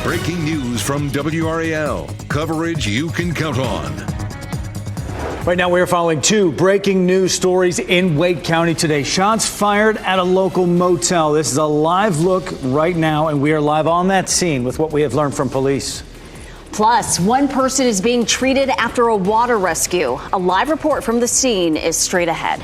Breaking news from WRAL. Coverage you can count on. Right now, we are following two breaking news stories in Wake County today. Shots fired at a local motel. This is a live look right now, and we are live on that scene with what we have learned from police. Plus, one person is being treated after a water rescue. A live report from the scene is straight ahead.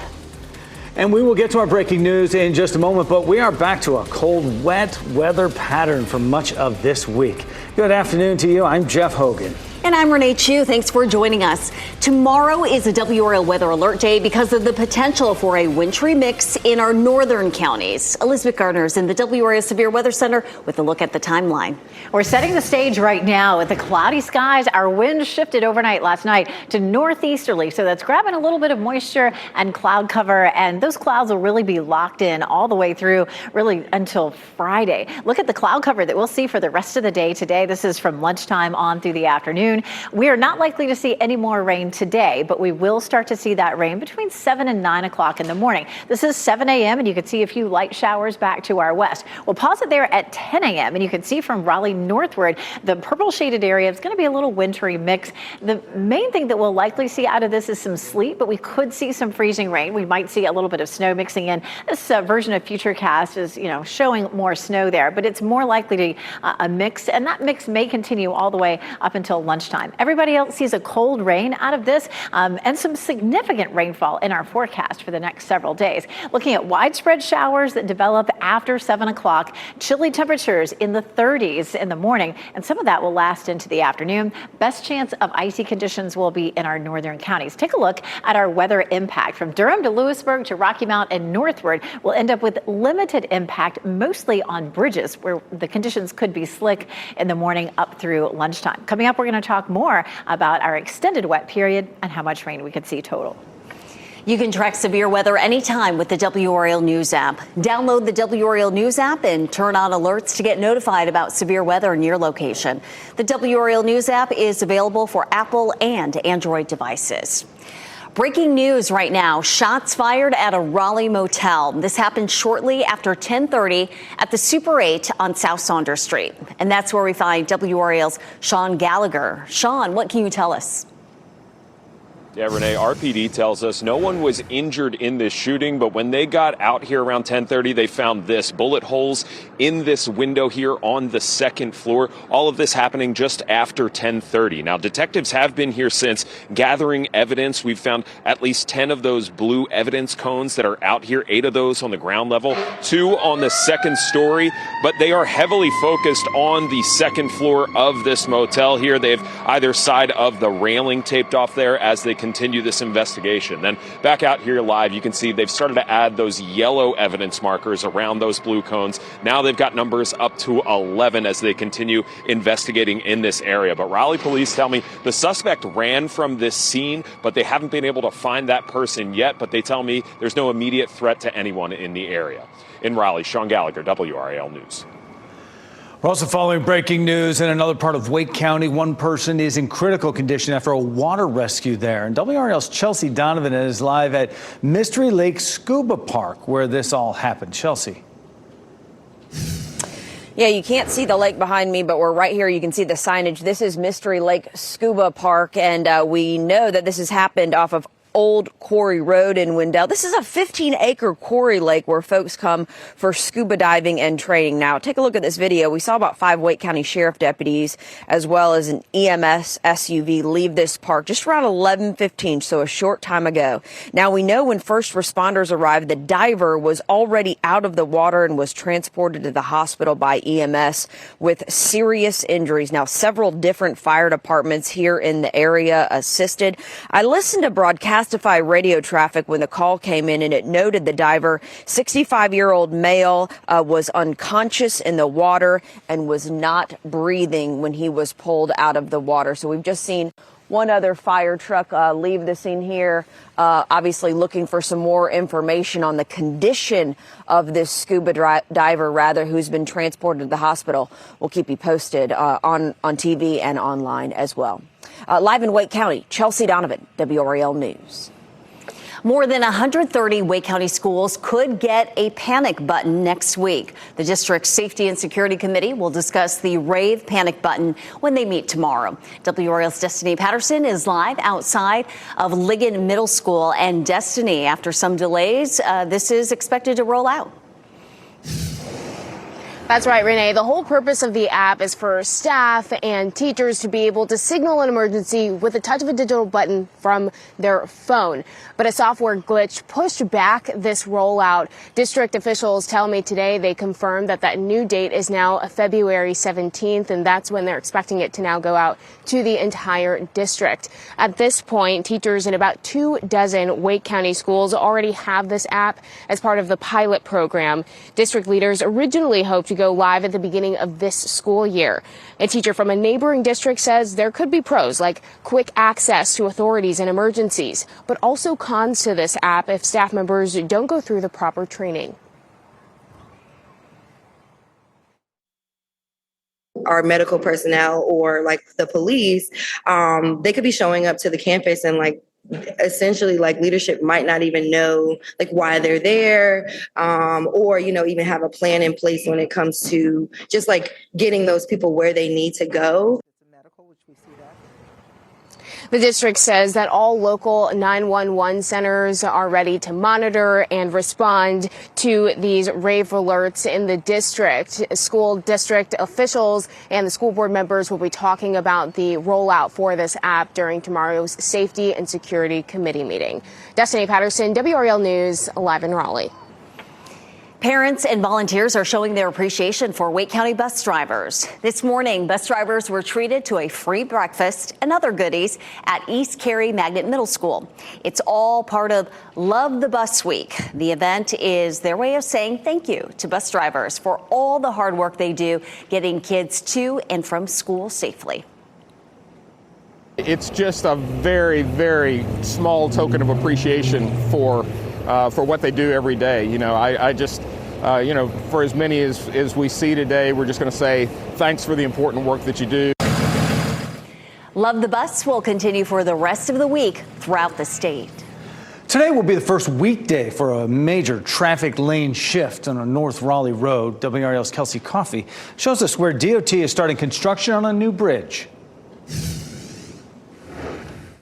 And we will get to our breaking news in just a moment, but we are back to a cold, wet weather pattern for much of this week. Good afternoon to you. I'm Jeff Hogan. And I'm Renee Chu. Thanks for joining us. Tomorrow is a WRAL weather alert day because of the potential for a wintry mix in our northern counties. Elizabeth Gardner is in the WRAL Severe Weather Center with a look at the timeline. We're setting the stage right now with the cloudy skies. Our wind shifted overnight last night to northeasterly, so that's grabbing a little bit of moisture and cloud cover, and those clouds will really be locked in all the way through really until Friday. Look at the cloud cover that we'll see for the rest of the day today. This is from lunchtime on through the afternoon. We are not likely to see any more rain today, but we will start to see that rain between 7 and 9 o'clock in the morning. This is 7 a.m. and you can see a few light showers back to our west. We'll pause it there at 10 a.m. and you can see from Raleigh northward, the purple shaded area is going to be a little wintry mix. The main thing that we'll likely see out of this is some sleet, but we could see some freezing rain. We might see a little bit of snow mixing in. This version of Futurecast is, showing more snow there, but it's more likely to be a mix, and that mix may continue all the way up until lunchtime. Everybody else sees a cold rain out of this and some significant rainfall in our forecast for the next several days. Looking at widespread showers that develop after 7 o'clock, chilly temperatures in the 30s in the morning, and some of that will last into the afternoon. Best chance of icy conditions will be in our northern counties. Take a look at our weather impact. From Durham to Lewisburg to Rocky Mount and northward, we'll end up with limited impact, mostly on bridges where the conditions could be slick in the morning up through lunchtime. Coming up, we're going to talk more about our extended wet period and how much rain we could see total. You can track severe weather anytime with the WRAL News app. Download the WRAL News app and turn on alerts to get notified about severe weather in your location. The WRAL News app is available for Apple and Android devices. Breaking news right now, shots fired at a Raleigh motel. This happened shortly after 10:30 at the Super 8 on South Saunders Street. And that's where we find WRAL's Sean Gallagher. Sean, what can you tell us? Yeah, Renee, RPD tells us no one was injured in this shooting, but when they got out here around 10:30, they found this bullet holes in this window here on the second floor. All of this happening just after 10:30. Now, detectives have been here since gathering evidence. We've found at least 10 of those blue evidence cones that are out here, 8 of those on the ground level, 2 on the second story, but they are heavily focused on the second floor of this motel here. They have either side of the railing taped off there as they continue this investigation. Then back out here live, you can see they've started to add those yellow evidence markers around those blue cones. Now they've got numbers up to 11 as they continue investigating in this area. But Raleigh police tell me the suspect ran from this scene, but they haven't been able to find that person yet. But they tell me there's no immediate threat to anyone in the area. In Raleigh, Sean Gallagher, WRAL News. We're also following breaking news in another part of Wake County. One person is in critical condition after a water rescue there. And WRAL's Chelsea Donovan is live at Mystery Lake Scuba Park, where this all happened. Chelsea. Yeah, you can't see the lake behind me, but we're right here. You can see the signage. This is Mystery Lake Scuba Park, and we know that this has happened off of Old Quarry Road in Wendell. This is a 15-acre quarry lake where folks come for scuba diving and training. Now, take a look at this video. We saw about 5 Wake County Sheriff deputies as well as an EMS SUV leave this park just around 11:15, so a short time ago. Now, we know when first responders arrived, the diver was already out of the water and was transported to the hospital by EMS with serious injuries. Now, several different fire departments here in the area assisted. I listened to Broadcastify radio traffic when the call came in, and it noted the diver, 65-year-old male, was unconscious in the water and was not breathing when he was pulled out of the water. So we've just seen one other fire truck leave the scene here, obviously looking for some more information on the condition of this scuba diver, who's been transported to the hospital. We'll keep you posted on TV and online as well. Live in Wake County, Chelsea Donovan, WRAL News. More than 130 Wake County schools could get a panic button next week. The district's Safety and Security Committee will discuss the RAVE panic button when they meet tomorrow. WRAL's Destiny Patterson is live outside of Ligon Middle School. And Destiny, after some delays, this is expected to roll out. That's right, Renee. The whole purpose of the app is for staff and teachers to be able to signal an emergency with a touch of a digital button from their phone. But a software glitch pushed back this rollout. District officials tell me today they confirmed that new date is now February 17th, and that's when they're expecting it to now go out to the entire district. At this point, teachers in about 24 Wake County schools already have this app as part of the pilot program. District leaders originally hoped to go live at the beginning of this school year. A teacher from a neighboring district says there could be pros like quick access to authorities in emergencies, but also cons to this app if staff members don't go through the proper training. Our medical personnel or like the police, they could be showing up to the campus and essentially leadership might not even know why they're there, or even have a plan in place when it comes to just getting those people where they need to go. The district says that all local 911 centers are ready to monitor and respond to these RAVE alerts in the district. School district officials and the school board members will be talking about the rollout for this app during tomorrow's Safety and Security Committee meeting. Destiny Patterson, WRAL News, live in Raleigh. Parents and volunteers are showing their appreciation for Wake County bus drivers. This morning, bus drivers were treated to a free breakfast and other goodies at East Cary Magnet Middle School. It's all part of Love the Bus Week. The event is their way of saying thank you to bus drivers for all the hard work they do getting kids to and from school safely. It's just a very, very small token of appreciation for what they do every day. I just, for as many as we see today, we're just going to say thanks for the important work that you do. Love the Bus will continue for the rest of the week throughout the state. Today will be the first weekday for a major traffic lane shift on a North Raleigh road. WRAL's Kelsey Coffey shows us where DOT is starting construction on a new bridge.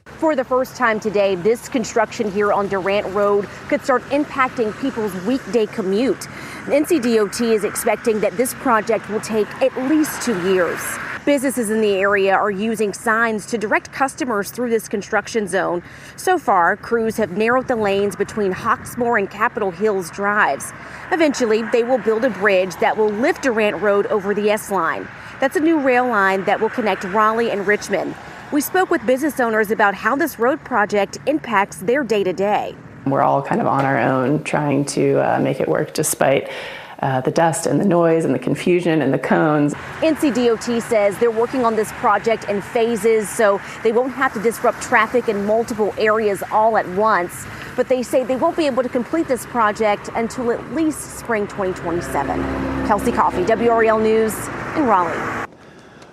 For the first time today, this construction here on Durant Road could start impacting people's weekday commute. NCDOT is expecting that this project will take at least 2 years. Businesses in the area are using signs to direct customers through this construction zone. So far, crews have narrowed the lanes between Hawksmoor and Capitol Hills drives. Eventually, they will build a bridge that will lift Durant Road over the S line. That's a new rail line that will connect Raleigh and Richmond. We spoke with business owners about how this road project impacts their day-to-day. We're all kind of on our own trying to make it work despite the dust and the noise and the confusion and the cones. NCDOT says they're working on this project in phases so they won't have to disrupt traffic in multiple areas all at once. But they say they won't be able to complete this project until at least spring 2027. Kelsey Coffey, WRAL News in Raleigh.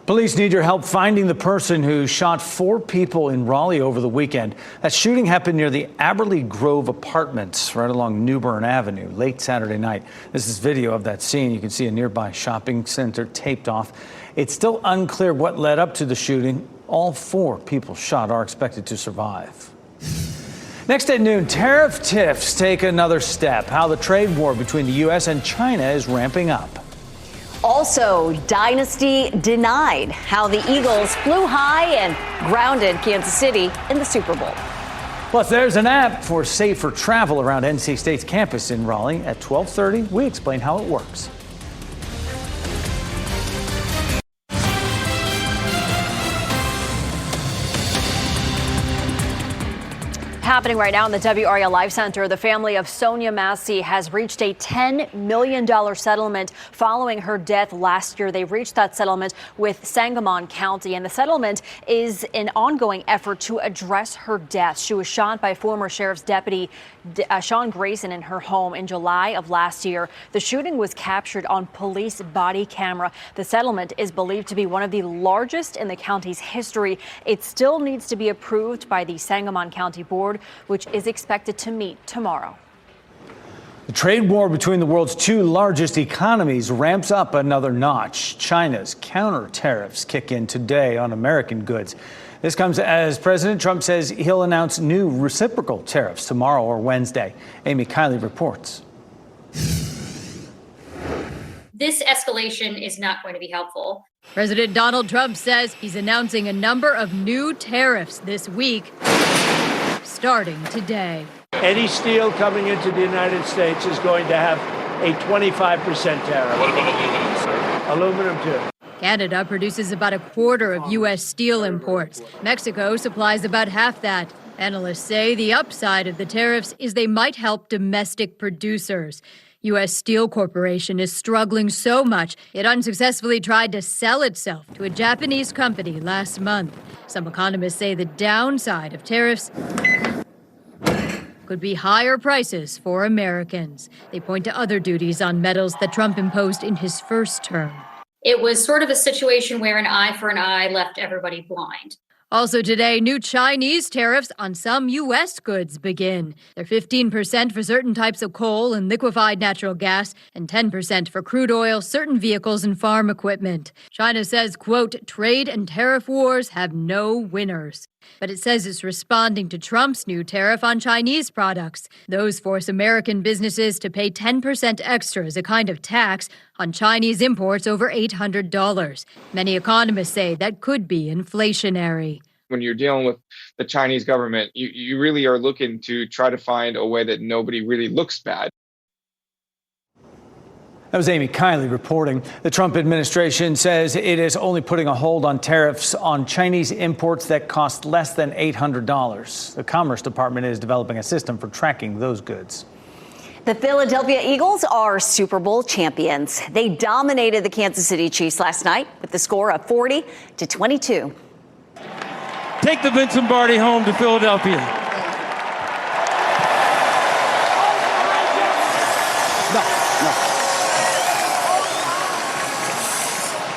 Police need your help finding the person who shot 4 people in Raleigh over the weekend. That shooting happened near the Aberley Grove Apartments right along New Bern Avenue late Saturday night. This is video of that scene. You can see a nearby shopping center taped off. It's still unclear what led up to the shooting. All 4 people shot are expected to survive. Next at noon, tariff tiffs take another step. How the trade war between the U.S. and China is ramping up. Also, dynasty denied. How the Eagles flew high and grounded Kansas City in the Super Bowl. Plus, there's an app for safer travel around NC State's campus in Raleigh. At 12:30, we explain how it works. Happening right now in the WRAL Live Center, the family of Sonia Massey has reached a $10 million settlement following her death last year. They reached that settlement with Sangamon County, and the settlement is an ongoing effort to address her death. She was shot by former sheriff's deputy Sean Grayson in her home in July of last year. The shooting was captured on police body camera. The settlement is believed to be one of the largest in the county's history. It still needs to be approved by the Sangamon County Board which is expected to meet tomorrow. The trade war between the world's two largest economies ramps up another notch. China's counter tariffs kick in today on American goods. This comes as President Trump says he'll announce new reciprocal tariffs tomorrow or Wednesday. Amy Kiley reports. This escalation is not going to be helpful. President Donald Trump says he's announcing a number of new tariffs this week, starting today. Any steel coming into the United States is going to have a 25% tariff. What about aluminum, sir? Aluminum, too. Canada produces about a quarter of U.S. steel imports. Mexico supplies about half that. Analysts say the upside of the tariffs is they might help domestic producers. U.S. Steel Corporation is struggling so much it unsuccessfully tried to sell itself to a Japanese company last month. Some economists say the downside of tariffs could be higher prices for Americans. They point to other duties on metals that Trump imposed in his first term. It was sort of a situation where an eye for an eye left everybody blind. Also today, new Chinese tariffs on some U.S. goods begin. They're 15% for certain types of coal and liquefied natural gas, and 10% for crude oil, certain vehicles, and farm equipment. China says, quote, trade and tariff wars have no winners. But it says it's responding to Trump's new tariff on Chinese products. Those force American businesses to pay 10% extra as a kind of tax on Chinese imports over $800. Many economists say that could be inflationary. When you're dealing with the Chinese government, you really are looking to try to find a way that nobody really looks bad. That was Amy Kiley reporting. The Trump administration says it is only putting a hold on tariffs on Chinese imports that cost less than $800. The Commerce Department is developing a system for tracking those goods. The Philadelphia Eagles are Super Bowl champions. They dominated the Kansas City Chiefs last night with the score of 40-22. Take the Vince Lombardi home to Philadelphia. No.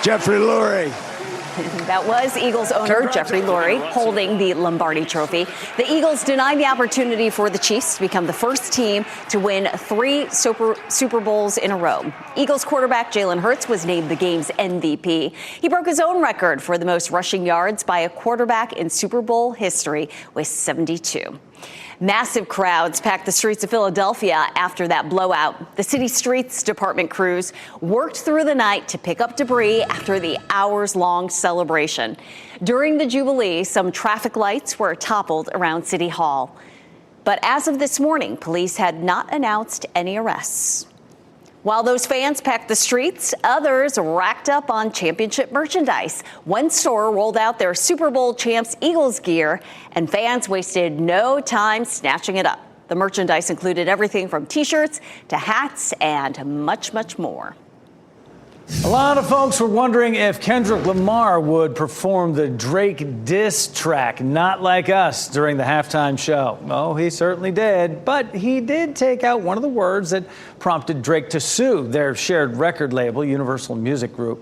Jeffrey Lurie. That was Eagles owner Jeffrey Lurie holding the Lombardi Trophy. The Eagles denied the opportunity for the Chiefs to become the first team to win 3 Super Bowls in a row. Eagles quarterback Jalen Hurts was named the game's MVP. He broke his own record for the most rushing yards by a quarterback in Super Bowl history with 72. Massive crowds packed the streets of Philadelphia after that blowout. The city streets department crews worked through the night to pick up debris after the hours-long celebration. During the Jubilee, some traffic lights were toppled around City Hall. But as of this morning, police had not announced any arrests. While those fans packed the streets, others racked up on championship merchandise. One store rolled out their Super Bowl champs Eagles gear, and fans wasted no time snatching it up. The merchandise included everything from T-shirts to hats and much, much more. A lot of folks were wondering if Kendrick Lamar would perform the Drake diss track, Not Like Us, during the halftime show. Oh, he certainly did. But he did take out one of the words that prompted Drake to sue their shared record label, Universal Music Group.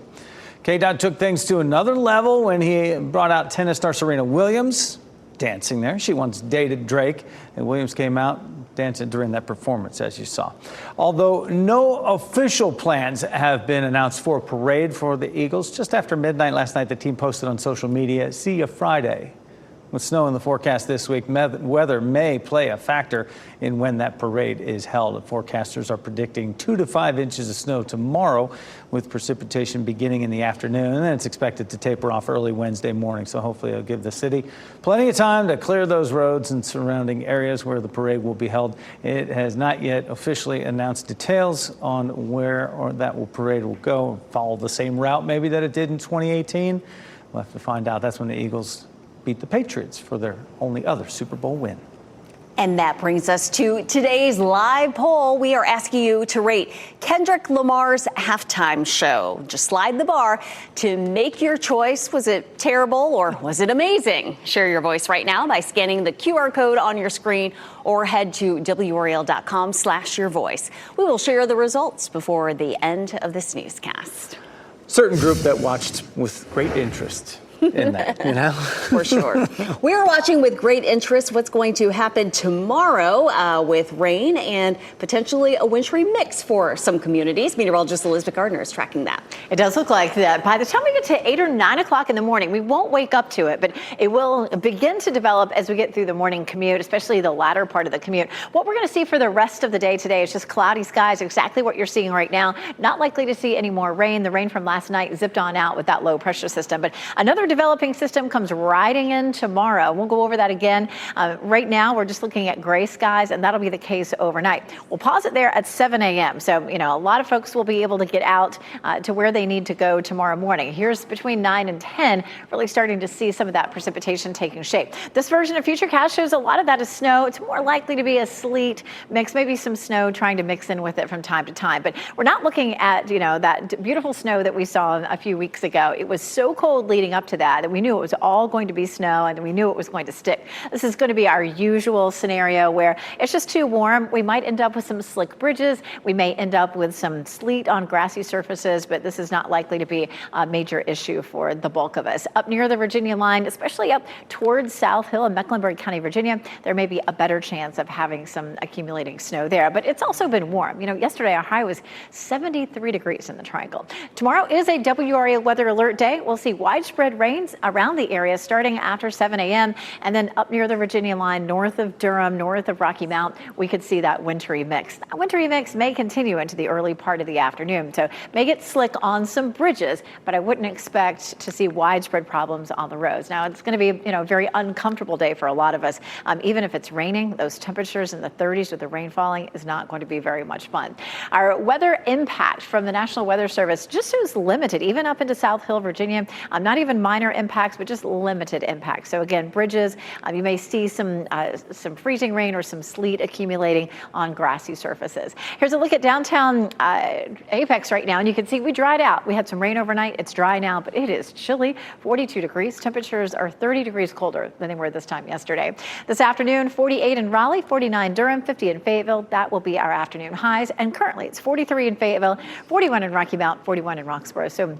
K-Dot took things to another level when he brought out tennis star Serena Williams dancing there. She once dated Drake, and Williams came out dancing during that performance, as you saw. Although no official plans have been announced for a parade for the Eagles, just after midnight last night, the team posted on social media, "See you Friday." With snow in the forecast this week, weather may play a factor in when that parade is held. The forecasters are predicting 2 to 5 inches of snow tomorrow, with precipitation beginning in the afternoon, and then it's expected to taper off early Wednesday morning. So hopefully it'll give the city plenty of time to clear those roads and surrounding areas where the parade will be held. It has not yet officially announced details on where or that parade will go. Follow the same route maybe that it did in 2018. We'll have to find out. That's when the Eagles beat the Patriots for their only other Super Bowl win. And that brings us to today's live poll. We are asking you to rate Kendrick Lamar's halftime show. Just slide the bar to make your choice. Was it terrible or was it amazing? Share your voice right now by scanning the QR code on your screen or head to WRAL.com/yourvoice. We will share the results before the end of this newscast. Certain group that watched with great interest. in that, you know? For sure. We are watching with great interest what's going to happen tomorrow with rain and potentially a wintry mix for some communities. Meteorologist Elizabeth Gardner is tracking that. It does look like that. By the time we get to 8 or 9 o'clock in the morning, we won't wake up to it, but it will begin to develop as we get through the morning commute, especially the latter part of the commute. What we're going to see for the rest of the day today is just cloudy skies, exactly what you're seeing right now. Not likely to see any more rain. The rain from last night zipped on out with that low pressure system, but another developing system comes riding in tomorrow. We'll go over that again. Right now, we're just looking at gray skies, and that'll be the case overnight. We'll pause it there at 7 a.m. So, you know, a lot of folks will be able to get out to where they need to go tomorrow morning. Here's between 9 and 10, really starting to see some of that precipitation taking shape. This version of Futurecast shows a lot of that is snow. It's more likely to be a sleet mix, maybe some snow trying to mix in with it from time to time. But we're not looking at, you know, that beautiful snow that we saw a few weeks ago. It was so cold leading up to that we knew it was all going to be snow and we knew it was going to stick. This is going to be our usual scenario where it's just too warm. We might end up with some slick bridges. We may end up with some sleet on grassy surfaces, but this is not likely to be a major issue for the bulk of us. Up near the Virginia line, especially up towards South Hill and Mecklenburg County, Virginia, there may be a better chance of having some accumulating snow there, but it's also been warm. You know, yesterday our high was 73 degrees in the Triangle. Tomorrow is a WRAL weather alert day. We'll see widespread rains around the area starting after 7 a.m. and then up near the Virginia line, north of Durham, north of Rocky Mount, we could see that wintry mix. That wintry mix may continue into the early part of the afternoon, so may get slick on some bridges, but I wouldn't expect to see widespread problems on the roads. Now, it's going to be, you know, a very uncomfortable day for a lot of us. Even if it's raining, those temperatures in the 30s with the rain falling is not going to be very much fun. Our weather impact from the National Weather Service just shows limited, even up into South Hill, Virginia. Not even minor impacts, but just limited impacts. So again, bridges, you may see some freezing rain or some sleet accumulating on grassy surfaces. Here's a look at downtown Apex right now, and you can see we dried out. We had some rain overnight. It's dry now, but it is chilly, 42 degrees. Temperatures are 30 degrees colder than they were this time yesterday. This afternoon, 48 in Raleigh, 49 Durham, 50 in Fayetteville. That will be our afternoon highs. And currently it's 43 in Fayetteville, 41 in Rocky Mount, 41 in Roxborough. So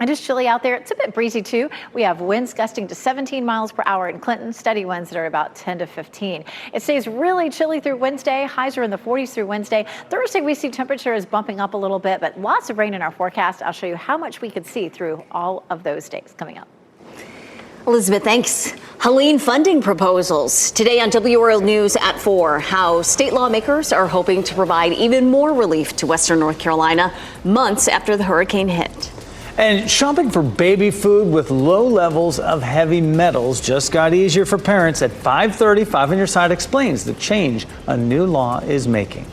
it is chilly out there. It's a bit breezy too. We have winds gusting to 17 miles per hour in Clinton, steady winds that are about 10 to 15. It stays really chilly through Wednesday. Highs are in the 40s through Wednesday. Thursday, we see temperatures bumping up a little bit, but lots of rain in our forecast. I'll show you how much we could see through all of those days coming up. Elizabeth, thanks. Helene, funding proposals. Today on WRAL News at 4, how state lawmakers are hoping to provide even more relief to Western North Carolina months after the hurricane hit. And shopping for baby food with low levels of heavy metals just got easier for parents. At 5:30, 5 on your side explains the change a new law is making.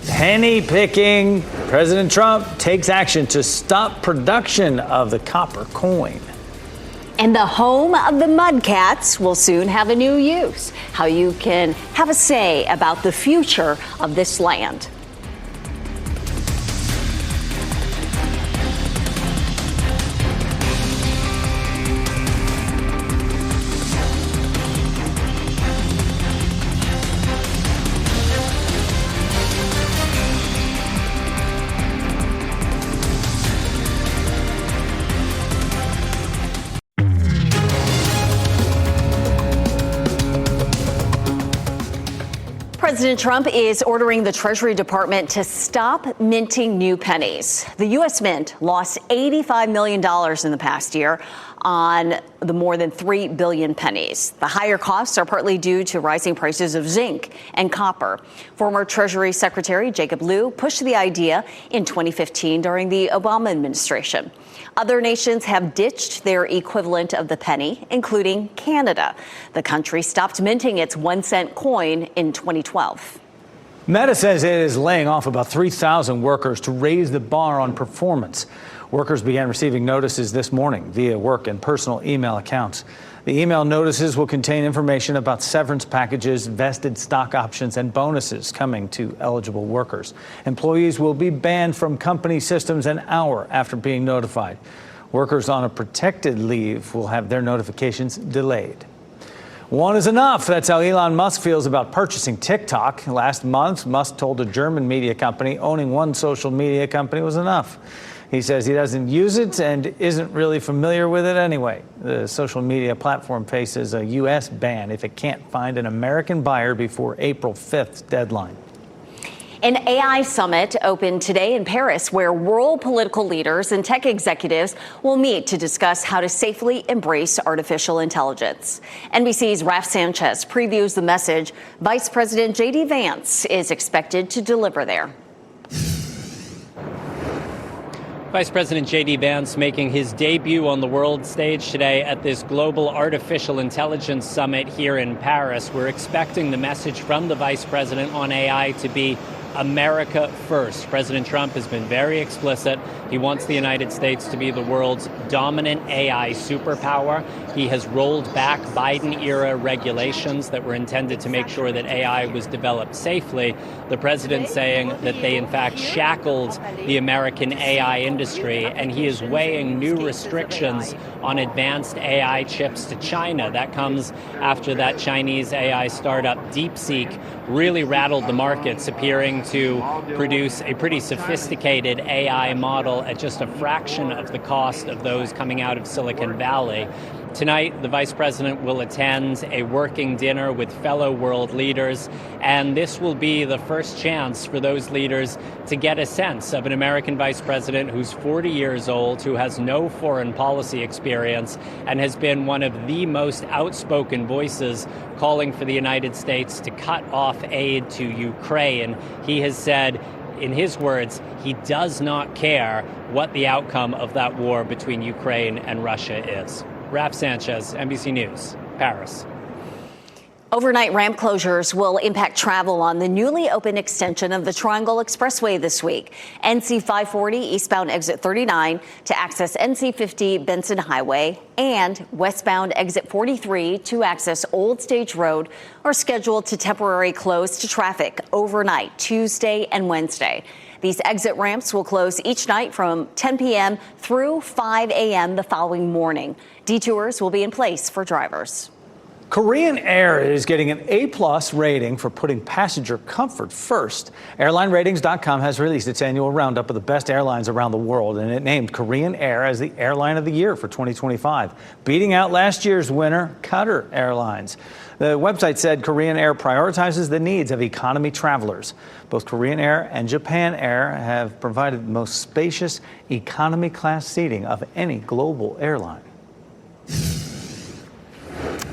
Penny picking. President Trump takes action to stop production of the copper coin. And the home of the Mudcats will soon have a new use. How you can have a say about the future of this land. President Trump is ordering the Treasury Department to stop minting new pennies. The U.S. Mint lost $85 million in the past year on the more than 3 billion pennies. The higher costs are partly due to rising prices of zinc and copper. Former Treasury Secretary Jacob Lew pushed the idea in 2015 during the Obama administration. Other nations have ditched their equivalent of the penny, including Canada. The country stopped minting its 1-cent coin in 2012. Meta says it is laying off about 3,000 workers to raise the bar on performance. Workers began receiving notices this morning via work and personal email accounts. The email notices will contain information about severance packages, vested stock options, and bonuses coming to eligible workers. Employees will be banned from company systems an hour after being notified. Workers on a protected leave will have their notifications delayed. One is enough. That's how Elon Musk feels about purchasing TikTok. Last month, Musk told a German media company owning one social media company was enough. He says he doesn't use it and isn't really familiar with it anyway. The social media platform faces a U.S. ban if it can't find an American buyer before April 5th deadline. An AI summit opened today in Paris where world political leaders and tech executives will meet to discuss how to safely embrace artificial intelligence. NBC's Raf Sanchez previews the message Vice President J.D. Vance is expected to deliver there. Vice President J.D. Vance making his debut on the world stage today at this Global Artificial Intelligence Summit here in Paris. We're expecting the message from the Vice President on AI to be America first. President Trump has been very explicit. He wants the United States to be the world's dominant AI superpower. He has rolled back Biden-era regulations that were intended to make sure that AI was developed safely. The president saying that they, in fact, shackled the American AI industry, and he is weighing new restrictions on advanced AI chips to China. That comes after that Chinese AI startup DeepSeek really rattled the markets, appearing to produce a pretty sophisticated AI model at just a fraction of the cost of those coming out of Silicon Valley. Tonight, the vice president will attend a working dinner with fellow world leaders, and this will be the first chance for those leaders to get a sense of an American vice president who's 40 years old, who has no foreign policy experience, and has been one of the most outspoken voices calling for the United States to cut off aid to Ukraine. He has said, in his words, he does not care what the outcome of that war between Ukraine and Russia is. Raf Sanchez, NBC News, Paris. Overnight ramp closures will impact travel on the newly opened extension of the Triangle Expressway this week. NC 540 eastbound exit 39 to access NC 50 Benson Highway and westbound exit 43 to access Old Stage Road are scheduled to temporarily close to traffic overnight Tuesday and Wednesday. These exit ramps will close each night from 10 p.m. through 5 a.m. the following morning. Detours will be in place for drivers. Korean Air is getting an A+ rating for putting passenger comfort first. AirlineRatings.com has released its annual roundup of the best airlines around the world, and it named Korean Air as the Airline of the Year for 2025, beating out last year's winner, Qatar Airlines. The website said Korean Air prioritizes the needs of economy travelers. Both Korean Air and Japan Air have provided the most spacious economy class seating of any global airline.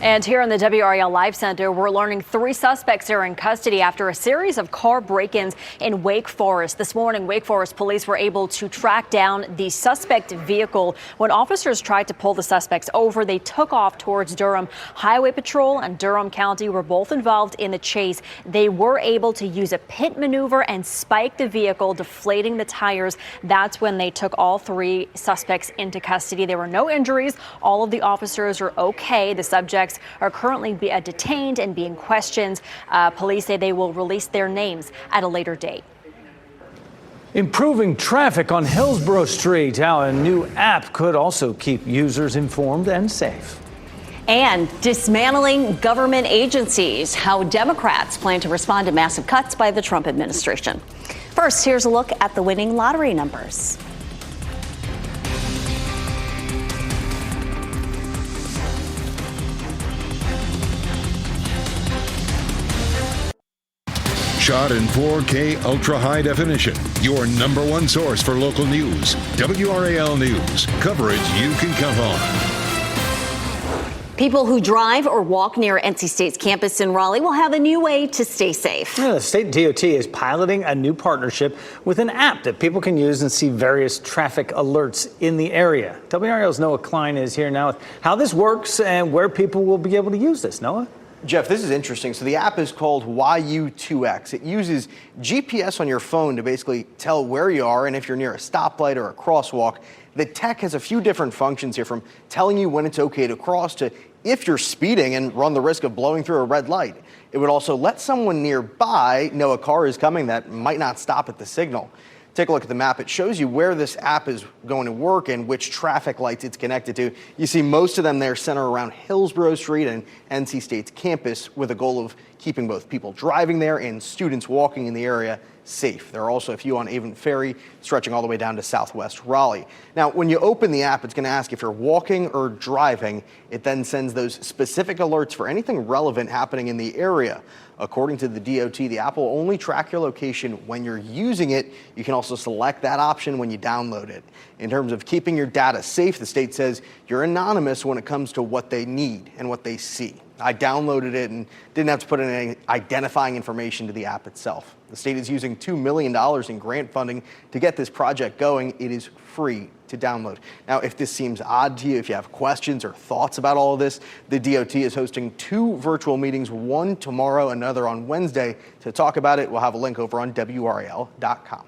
And here in the WRAL Live Center, we're learning 3 suspects are in custody after a series of car break-ins in Wake Forest. This morning, Wake Forest police were able to track down the suspect vehicle. When officers tried to pull the suspects over, they took off towards Durham. Highway Patrol and Durham County were both involved in the chase. They were able to use a pit maneuver and spike the vehicle, deflating the tires. That's when they took all 3 suspects into custody. There were no injuries. All of the officers are okay. The subjects are currently detained and being questioned. Police say they will release their names at a later date. Improving traffic on Hillsborough Street. How a new app could also keep users informed and safe. And dismantling government agencies. How Democrats plan to respond to massive cuts by the Trump administration. First, here's a look at the winning lottery numbers. Shot in 4K ultra high definition. Your #1 source for local news. WRAL News. Coverage you can count on. People who drive or walk near NC State's campus in Raleigh will have a new way to stay safe. Yeah, the state DOT is piloting a new partnership with an app that people can use and see various traffic alerts in the area. WRAL's Noah Klein is here now with how this works and where people will be able to use this. Noah? Jeff, this is interesting. So the app is called YU2X. It uses GPS on your phone to basically tell where you are and if you're near a stoplight or a crosswalk. The tech has a few different functions here, from telling you when it's okay to cross to if you're speeding and run the risk of blowing through a red light. It would also let someone nearby know a car is coming that might not stop at the signal. Take a look at the map. It shows you where this app is going to work and which traffic lights it's connected to. You see most of them there center around Hillsborough Street and NC State's campus, with a goal of keeping both people driving there and students walking in the area safe. There are also a few on Avon Ferry, stretching all the way down to southwest Raleigh. Now, when you open the app, it's going to ask if you're walking or driving. It then sends those specific alerts for anything relevant happening in the area. According to the DOT, the app will only track your location when you're using it. You can also select that option when you download it. In terms of keeping your data safe, the state says you're anonymous when it comes to what they need and what they see. I downloaded it and didn't have to put in any identifying information to the app itself. The state is using $2 million in grant funding to get this project going. It is free to download. Now, if this seems odd to you, if you have questions or thoughts about all of this, the DOT is hosting 2 virtual meetings, one tomorrow, another on Wednesday. To talk about it, we'll have a link over on WRAL.com.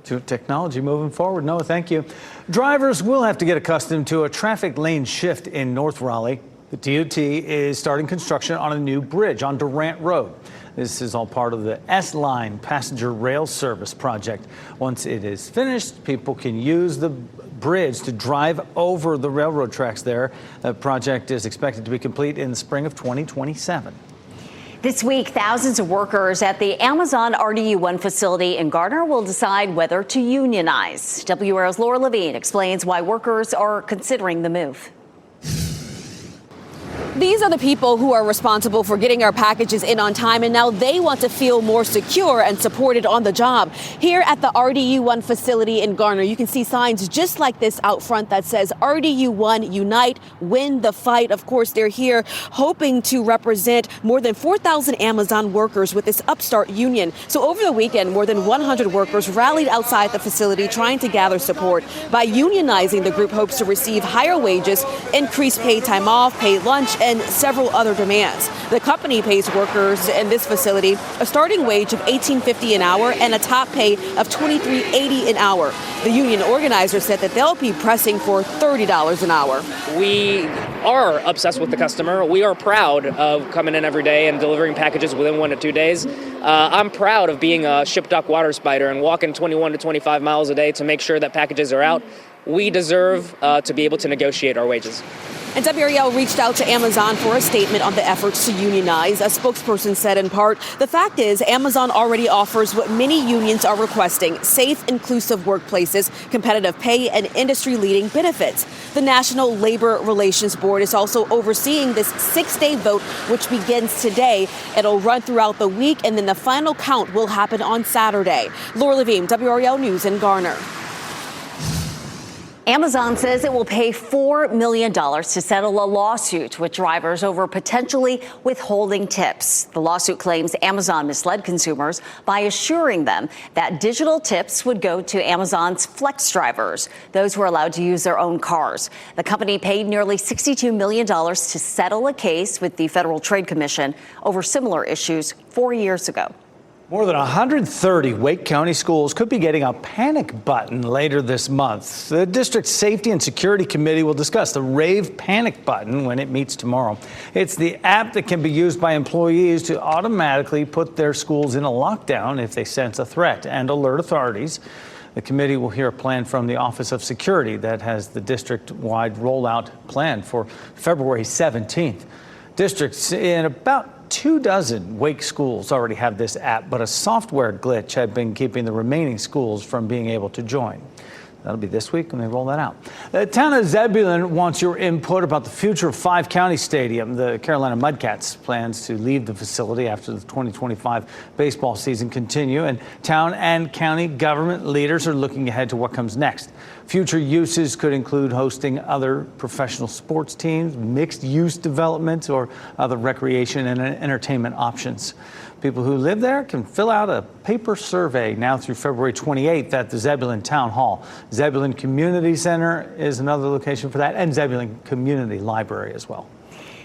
To technology moving forward. Noah, thank you. Drivers will have to get accustomed to a traffic lane shift in North Raleigh. The DOT is starting construction on a new bridge on Durant Road. This is all part of the S-Line passenger rail service project. Once it is finished, people can use the bridge to drive over the railroad tracks there. The project is expected to be complete in the spring of 2027. This week, thousands of workers at the Amazon RDU1 facility in Garner will decide whether to unionize. WRAL's Laura Levine explains why workers are considering the move. These are the people who are responsible for getting our packages in on time, and now they want to feel more secure and supported on the job. Here at the RDU1 facility in Garner, you can see signs just like this out front that says RDU1 Unite, Win the Fight. Of course, they're here hoping to represent more than 4,000 Amazon workers with this upstart union. So over the weekend, more than 100 workers rallied outside the facility trying to gather support. By unionizing, the group hopes to receive higher wages, increased paid time off, paid lunch, and several other demands. The company pays workers in this facility a starting wage of $18.50 an hour and a top pay of $23.80 an hour. The union organizer said that they'll be pressing for $30 an hour. We are obsessed with the customer. We are proud of coming in every day and delivering packages within 1 to 2 days. I'm proud of being a ship dock water spider and walking 21 to 25 miles a day to make sure that packages are out. We deserve to be able to negotiate our wages. And WRAL reached out to Amazon for a statement on the efforts to unionize. A spokesperson said in part, the fact is Amazon already offers what many unions are requesting: safe, inclusive workplaces, competitive pay, and industry-leading benefits. The National Labor Relations Board is also overseeing this 6-day vote, which begins today. It'll run throughout the week, and then the final count will happen on Saturday. Laura Levine, WRAL News in Garner. Amazon says it will pay $4 million to settle a lawsuit with drivers over potentially withholding tips. The lawsuit claims Amazon misled consumers by assuring them that digital tips would go to Amazon's flex drivers, those who are allowed to use their own cars. The company paid nearly $62 million to settle a case with the Federal Trade Commission over similar issues 4 years ago. More than 130 Wake County schools could be getting a panic button later this month. The district's Safety and Security Committee will discuss the Rave Panic Button when it meets tomorrow. It's the app that can be used by employees to automatically put their schools in a lockdown if they sense a threat and alert authorities. The committee will hear a plan from the Office of Security that has the district-wide rollout planned for February 17th. Districts in about 24 Wake schools already have this app, but a software glitch had been keeping the remaining schools from being able to join. That'll be this week when they roll that out. The town of Zebulon wants your input about the future of Five County Stadium. The Carolina Mudcats plans to leave the facility after the 2025 baseball season continue, and town and county government leaders are looking ahead to what comes next. Future uses could include hosting other professional sports teams, mixed use development, or other recreation and entertainment options. People who live there can fill out a paper survey now through February 28th at the Zebulon Town Hall. Zebulon Community Center is another location for that, and Zebulon Community Library as well.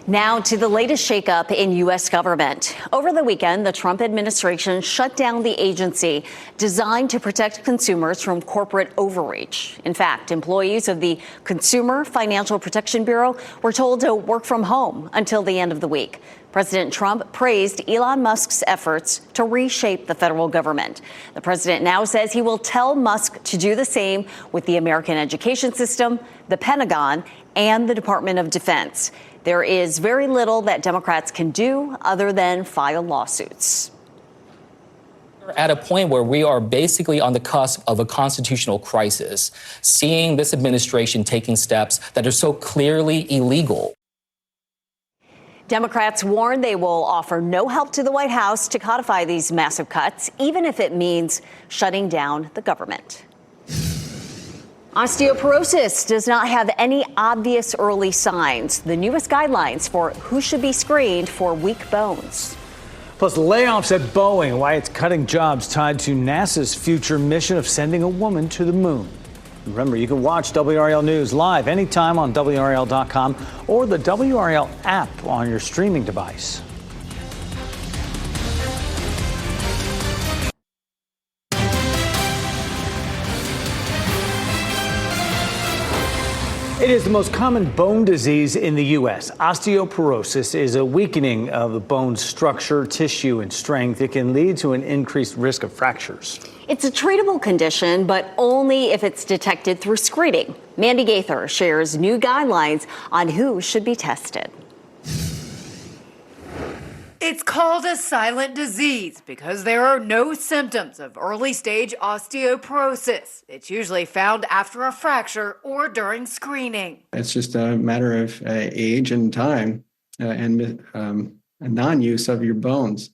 Now to the latest shakeup in U.S. government. Over the weekend, the Trump administration shut down the agency designed to protect consumers from corporate overreach. In fact, employees of the Consumer Financial Protection Bureau were told to work from home until the end of the week. President Trump praised Elon Musk's efforts to reshape the federal government. The president now says he will tell Musk to do the same with the American education system, the Pentagon, and the Department of Defense. There is very little that Democrats can do other than file lawsuits. At a point where we are basically on the cusp of a constitutional crisis, seeing this administration taking steps that are so clearly illegal. Democrats warn they will offer no help to the White House to codify these massive cuts, even if it means shutting down the government. Osteoporosis does not have any obvious early signs. The newest guidelines for who should be screened for weak bones. Plus, layoffs at Boeing, why it's cutting jobs tied to NASA's future mission of sending a woman to the moon. Remember, you can watch WRAL News live anytime on WRAL.com or the WRAL app on your streaming device. It is the most common bone disease in the U.S. Osteoporosis is a weakening of the bone's structure, tissue, and strength. It can lead to an increased risk of fractures. It's a treatable condition, but only if it's detected through screening. Mandy Gaither shares new guidelines on who should be tested. It's called a silent disease because there are no symptoms of early-stage osteoporosis. It's usually found after a fracture or during screening. It's just a matter of age and time and non-use of your bones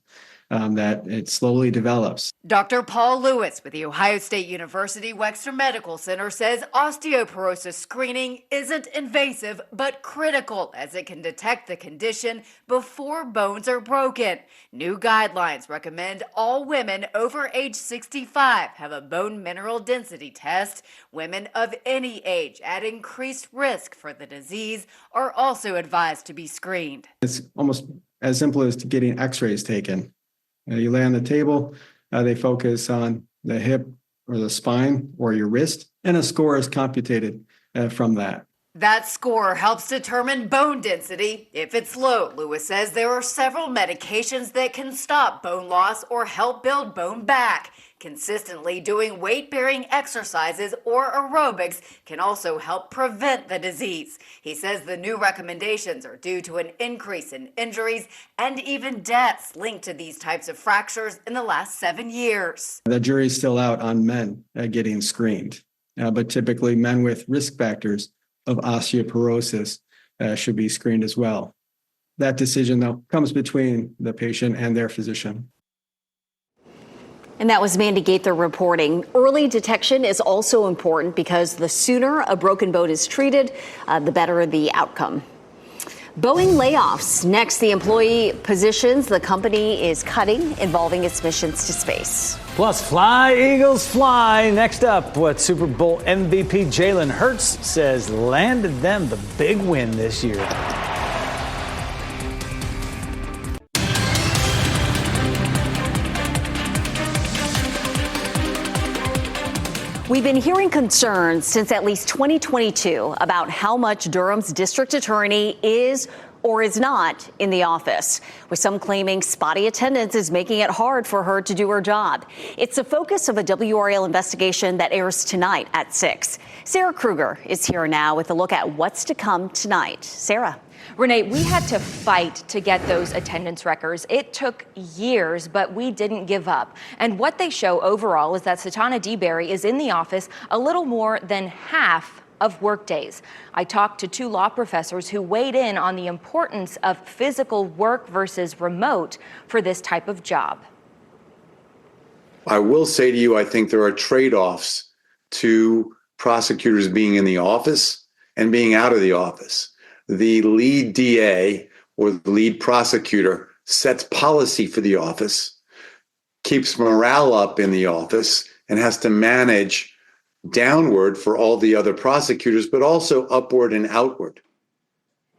that it slowly develops. Dr. Paul Lewis with the Ohio State University Wexner Medical Center says osteoporosis screening isn't invasive but critical as it can detect the condition before bones are broken. New guidelines recommend all women over age 65 have a bone mineral density test. Women of any age at increased risk for the disease are also advised to be screened. It's almost as simple as getting x-rays taken. You lay on the table, they focus on the hip or the spine or your wrist, and a score is computed from that. That score helps determine bone density. If it's low, Lewis says there are several medications that can stop bone loss or help build bone back. Consistently doing weight-bearing exercises or aerobics can also help prevent the disease. He says the new recommendations are due to an increase in injuries and even deaths linked to these types of fractures in the last 7 years. The jury's still out on men getting screened, but typically men with risk factors of osteoporosis should be screened as well. That decision, though, comes between the patient and their physician. And that was Mandy Gaither reporting. Early detection is also important because the sooner a broken bone is treated, the better the outcome. Boeing layoffs. Next, the employee positions the company is cutting involving its missions to space. Plus, fly, Eagles, fly. Next up, what Super Bowl MVP Jalen Hurts says landed them the big win this year. We've been hearing concerns since at least 2022 about how much Durham's district attorney is or is not in the office, with some claiming spotty attendance is making it hard for her to do her job. It's the focus of a WRAL investigation that airs tonight at 6. Sarah Kruger is here now with a look at what's to come tonight. Sarah. Renee, we had to fight to get those attendance records. It took years, but we didn't give up. And what they show overall is that Satana DeBerry is in the office a little more than half of workdays. I talked to 2 law professors who weighed in on the importance of physical work versus remote for this type of job. I will say to you, I think there are trade-offs to prosecutors being in the office and being out of the office. The lead DA or the lead prosecutor sets policy for the office, keeps morale up in the office, and has to manage downward for all the other prosecutors, but also upward and outward.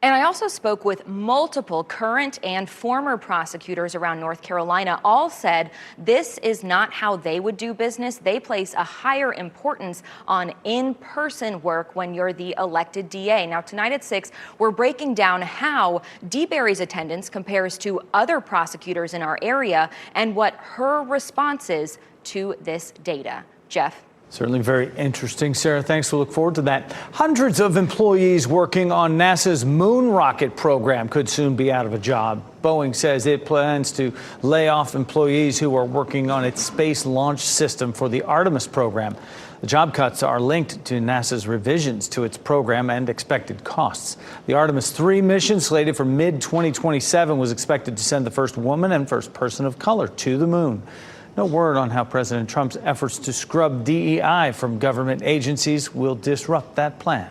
And I also spoke with multiple current and former prosecutors around North Carolina. All said this is not how they would do business. They place a higher importance on in-person work when you're the elected DA. Now, tonight at 6, we're breaking down how DeBerry's attendance compares to other prosecutors in our area and what her response is to this data. Jeff. Certainly very interesting, Sarah. Thanks. We'll look forward to that. Hundreds of employees working on NASA's moon rocket program could soon be out of a job. Boeing says it plans to lay off employees who are working on its space launch system for the Artemis program. The job cuts are linked to NASA's revisions to its program and expected costs. The Artemis 3 mission, slated for mid-2027, was expected to send the first woman and first person of color to the moon. No word on how President Trump's efforts to scrub DEI from government agencies will disrupt that plan.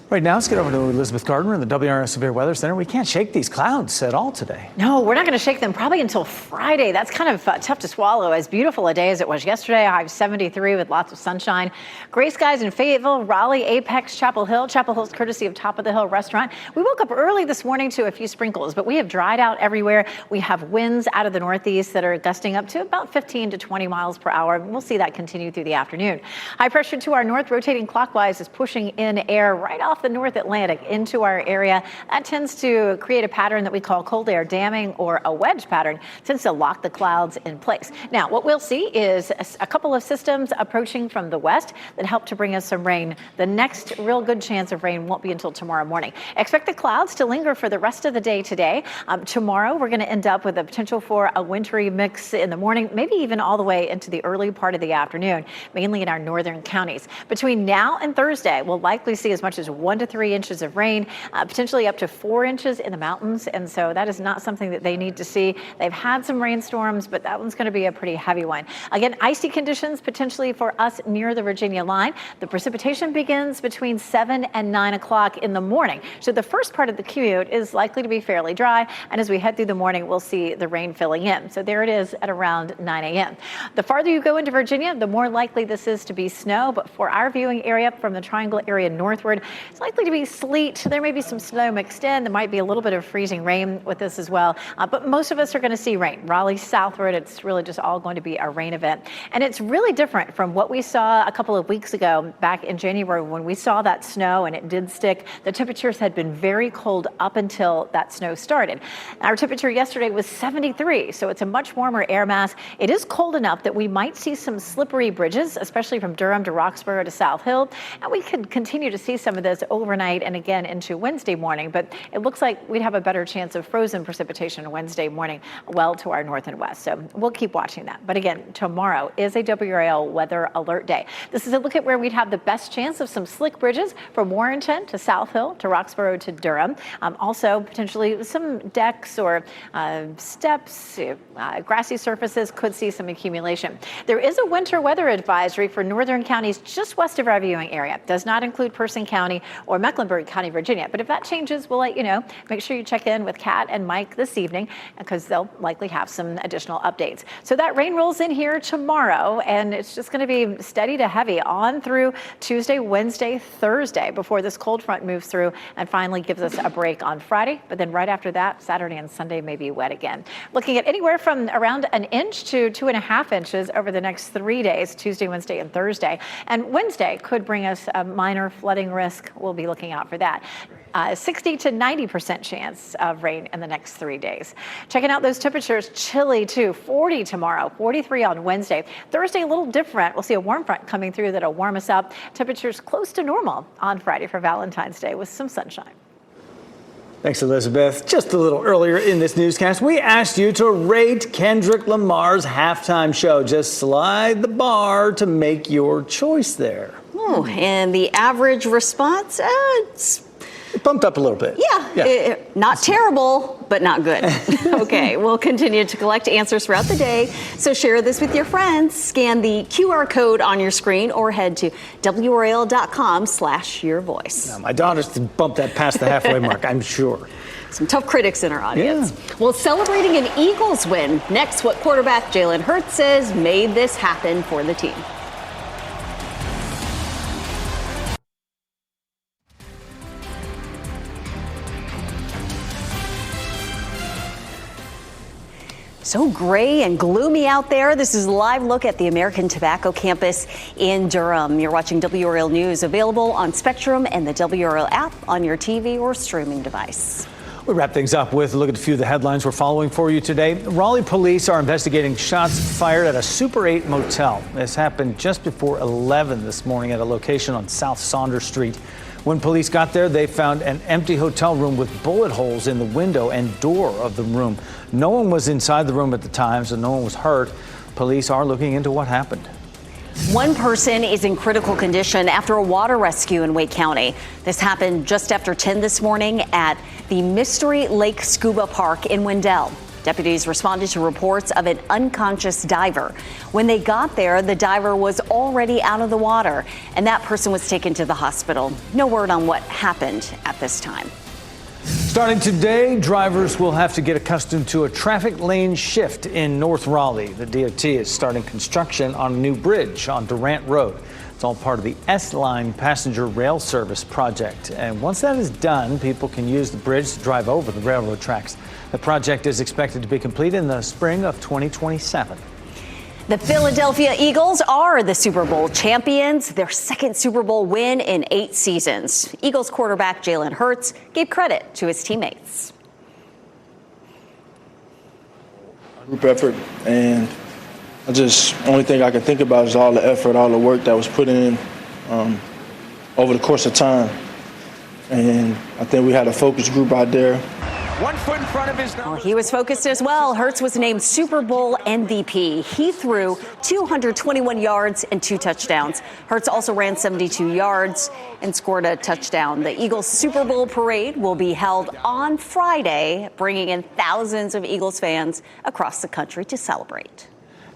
Right now, let's get over to Elizabeth Gardner in the WRAL Severe Weather Center. We can't shake these clouds at all today. No, we're not going to shake them probably until Friday. That's kind of tough to swallow. As beautiful a day as it was yesterday, high of 73 with lots of sunshine. Gray skies in Fayetteville, Raleigh, Apex, Chapel Hill. Chapel Hill's courtesy of Top of the Hill Restaurant. We woke up early this morning to a few sprinkles, but we have dried out everywhere. We have winds out of the northeast that are gusting up to about 15 to 20 miles per hour. We'll see that continue through the afternoon. High pressure to our north, rotating clockwise, is pushing in air right off the North Atlantic into our area. That tends to create a pattern that we call cold air damming, or a wedge pattern. It tends to lock the clouds in place. Now, what we'll see is a couple of systems approaching from the west that help to bring us some rain. The next real good chance of rain won't be until tomorrow morning. Expect the clouds to linger for the rest of the day today. Tomorrow, we're going to end up with a potential for a wintry mix in the morning, maybe even all the way into the early part of the afternoon, mainly in our northern counties. Between now and Thursday, we'll likely see as much as 1 to 3 inches of rain, potentially up to 4 inches in the mountains. And so that is not something that they need to see. They've had some rainstorms, but that one's going to be a pretty heavy one. Again, icy conditions potentially for us near the Virginia line. The precipitation begins between 7 and 9 o'clock in the morning. So the first part of the commute is likely to be fairly dry. And as we head through the morning, we'll see the rain filling in. So there it is at around 9 a.m. The farther you go into Virginia, the more likely this is to be snow. But for our viewing area from the Triangle area northward, it's likely to be sleet. There may be some snow mixed in. There might be a little bit of freezing rain with this as well. But most of us are going to see rain. Raleigh southward, it's really just all going to be a rain event. And it's really different from what we saw a couple of weeks ago back in January when we saw that snow and it did stick. The temperatures had been very cold up until that snow started. Our temperature yesterday was 73, so it's a much warmer air mass. It is cold enough that we might see some slippery bridges, especially from Durham to Roxborough to South Hill. And we could continue to see some of this overnight and again into Wednesday morning, but it looks like we'd have a better chance of frozen precipitation Wednesday morning well to our north and west. So we'll keep watching that. But again, tomorrow is a WRAL weather alert day. This is a look at where we'd have the best chance of some slick bridges from Warrenton to South Hill to Roxborough to Durham. Also potentially some decks or steps, grassy surfaces could see some accumulation. There is a winter weather advisory for northern counties just west of our viewing area. It does not include Person County or Mecklenburg County, Virginia. But if that changes, we'll let you know. Make sure you check in with Kat and Mike this evening because they'll likely have some additional updates. So that rain rolls in here tomorrow, and it's just going to be steady to heavy on through Tuesday, Wednesday, Thursday before this cold front moves through and finally gives us a break on Friday. But then right after that, Saturday and Sunday may be wet again. Looking at anywhere from around 1 inch to 2.5 inches over the next 3 days, Tuesday, Wednesday, and Thursday. And Wednesday could bring us a minor flooding risk. We'll be looking out for that. 60 to 90% chance of rain in the next 3 days. Checking out those temperatures, chilly too. 40 tomorrow, 43 on Wednesday. Thursday, a little different. We'll see a warm front coming through that'll warm us up. Temperatures close to normal on Friday for Valentine's Day with some sunshine. Thanks, Elizabeth. Just a little earlier in this newscast, we asked you to rate Kendrick Lamar's halftime show. Just slide the bar to make your choice there. Oh, and the average response, it bumped up a little bit. Yeah. Not terrible, but not good. Okay, we'll continue to collect answers throughout the day. So share this with your friends. Scan the QR code on your screen or head to WRAL.com/yourvoice. Now, my daughter's bumped that past the halfway mark, I'm sure. Some tough critics in our audience. Yeah. Well, celebrating an Eagles win. Next, what quarterback Jalen Hurts says made this happen for the team. So gray and gloomy out there. This is a live look at the American Tobacco campus in Durham. You're watching WRAL News, available on Spectrum and the WRAL app on your TV or streaming device. We wrap things up with a look at a few of the headlines we're following for you today. Raleigh police are investigating shots fired at a Super 8 motel. This happened just before 11 this morning at a location on South Saunders Street. When police got there, they found an empty hotel room with bullet holes in the window and door of the room. No one was inside the room at the time, so no one was hurt. Police are looking into what happened. One person is in critical condition after a water rescue in Wake County. This happened just after 10 this morning at the Mystery Lake Scuba Park in Wendell. Deputies responded to reports of an unconscious diver. When they got there, the diver was already out of the water, and that person was taken to the hospital. No word on what happened at this time. Starting today, drivers will have to get accustomed to a traffic lane shift in North Raleigh. The DOT is starting construction on a new bridge on Durant Road. It's all part of the S-Line passenger rail service project. And once that is done, people can use the bridge to drive over the railroad tracks. The project is expected to be complete in the spring of 2027. The Philadelphia Eagles are the Super Bowl champions, their second Super Bowl win in 8 seasons. Eagles quarterback Jalen Hurts gave credit to his teammates. Group effort, and only thing I can think about is all the effort, all the work that was put in over the course of time. And I think we had a focus group out there. 1 foot in front of his nose. Well, he was focused as well. Hurts was named Super Bowl MVP. He threw 221 yards and 2 touchdowns. Hurts also ran 72 yards and scored a touchdown. The Eagles Super Bowl parade will be held on Friday, bringing in thousands of Eagles fans across the country to celebrate.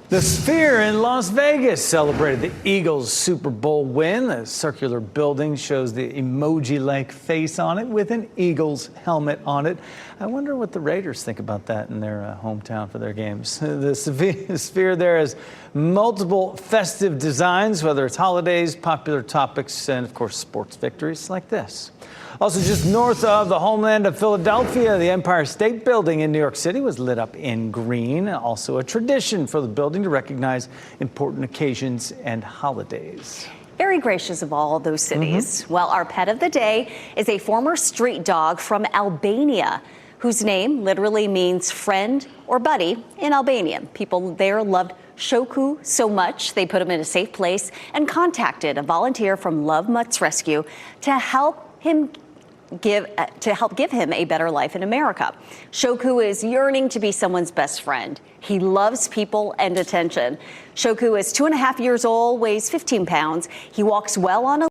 The Sphere in Las Vegas celebrated the Eagles' Super Bowl win. The circular building shows the emoji-like face on it with an Eagles helmet on it. I wonder what the Raiders think about that in their hometown for their games. The Sphere there has multiple festive designs, whether it's holidays, popular topics, and of course sports victories like this. Also, just north of the homeland of Philadelphia, the Empire State Building in New York City was lit up in green. Also a tradition for the building to recognize important occasions and holidays. Very gracious of all those cities. Well, our pet of the day is a former street dog from Albania, whose name literally means friend or buddy in Albanian. People there loved Shoku so much, they put him in a safe place and contacted a volunteer from Love Mutts Rescue to help give him a better life in America. Shoku is yearning to be someone's best friend. He loves people and attention. Shoku is 2.5 years old, weighs 15 pounds. He walks well on a